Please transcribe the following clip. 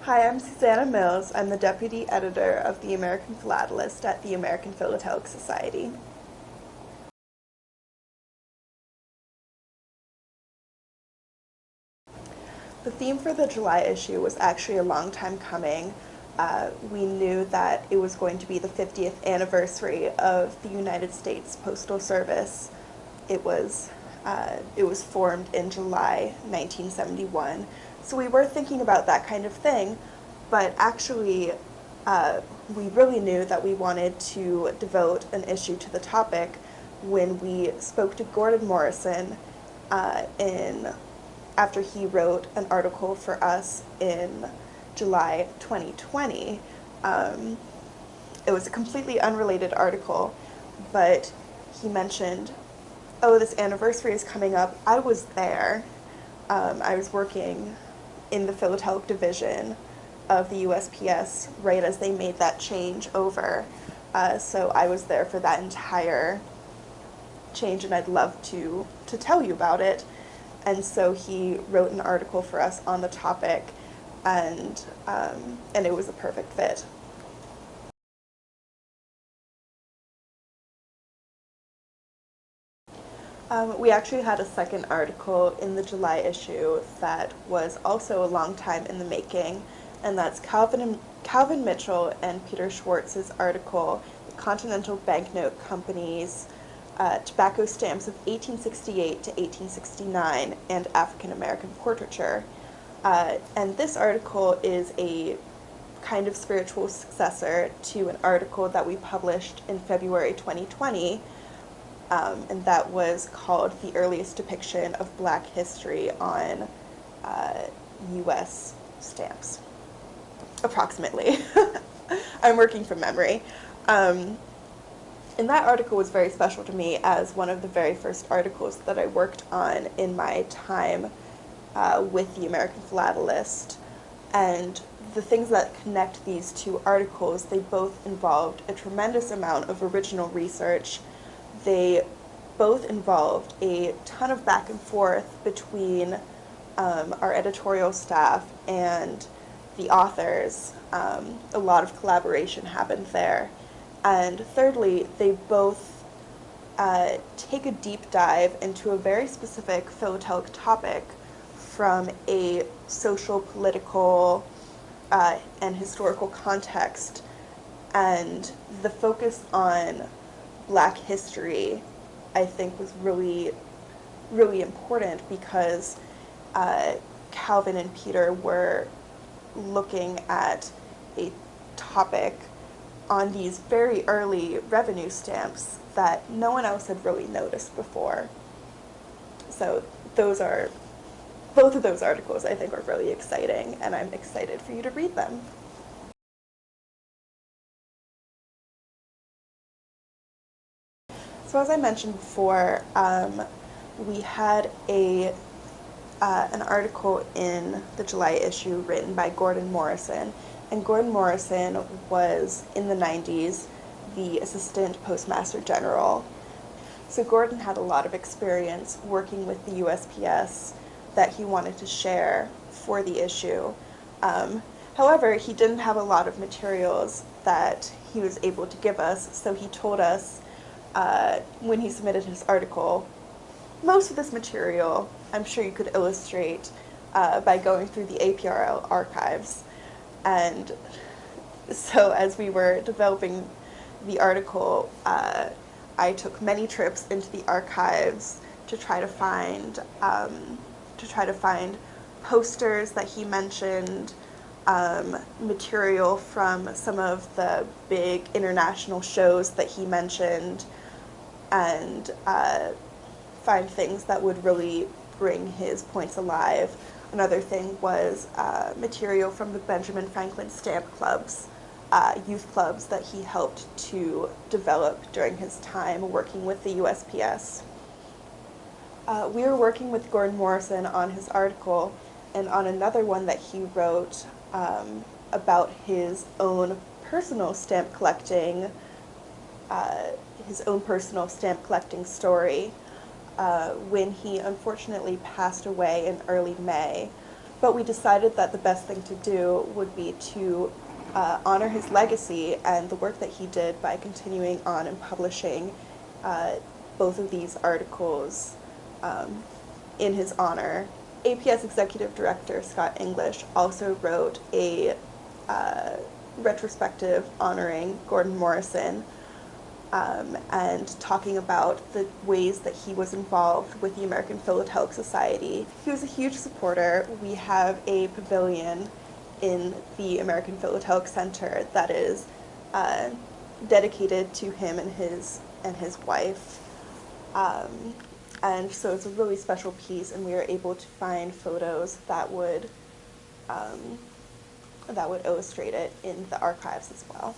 Hi, I'm Susanna Mills. I'm the Deputy Editor of the American Philatelist at the American Philatelist Society. The theme for the July issue was actually a long time coming. We knew that it was going to be the 50th anniversary of the United States Postal Service. It was formed in July 1971. So we were thinking about that kind of thing, but actually we really knew that we wanted to devote an issue to the topic when we spoke to Gordon Morrison after he wrote an article for us in July 2020. It was a completely unrelated article, but he mentioned, oh, this anniversary is coming up. I was there. I was working in the Philatelic division of the USPS right as they made that change over. So I was there for that entire change, and I'd love to tell you about it. And so he wrote an article for us on the topic, and it was a perfect fit. We actually had a second article in the July issue that was also a long time in the making, and that's Calvin Mitchell and Peter Schwartz's article, The Continental Banknote Company's Tobacco Stamps of 1868 to 1869 and African American Portraiture. And this article is a kind of spiritual successor to an article that we published in February 2020, and that was called The Earliest Depiction of Black History on U.S. Stamps, approximately. I'm working from memory. And that article was very special to me as one of the very first articles that I worked on in my time with the American Philatelist. And the things that connect these two articles, they both involved a tremendous amount of original research. They both involved a ton of back and forth between our editorial staff and the authors. A lot of collaboration happened there. And thirdly, they both take a deep dive into a very specific philatelic topic from a social, political, and historical context. And the focus on Black history, I think, was really, really important because Calvin and Peter were looking at a topic on these very early revenue stamps that no one else had really noticed before. So both of those articles, I think, are really exciting, and I'm excited for you to read them. So as I mentioned before, we had an article in the July issue written by Gordon Morrison. And Gordon Morrison was, in the 90s, the Assistant Postmaster General. So Gordon had a lot of experience working with the USPS that he wanted to share for the issue. However, he didn't have a lot of materials that he was able to give us, so he told us when he submitted his article, most of this material I'm sure you could illustrate by going through the APRL archives. And so as we were developing the article, I took many trips into the archives to try to find posters that he mentioned, material from some of the big international shows that he mentioned, and find things that would really bring his points alive. Another thing was material from the Benjamin Franklin stamp clubs, youth clubs that he helped to develop during his time working with the USPS. We were working with Gordon Morrison on his article and on another one that he wrote about his own personal stamp collecting, story when he unfortunately passed away in early May. But we decided that the best thing to do would be to honor his legacy and the work that he did by continuing on and publishing both of these articles in his honor. APS Executive Director Scott English also wrote a retrospective honoring Gordon Morrison and talking about the ways that he was involved with the American Philatelic Society. He was a huge supporter. We have a pavilion in the American Philatelic Center that is dedicated to him and his wife. And so it's a really special piece, and we were able to find photos that would illustrate it in the archives as well.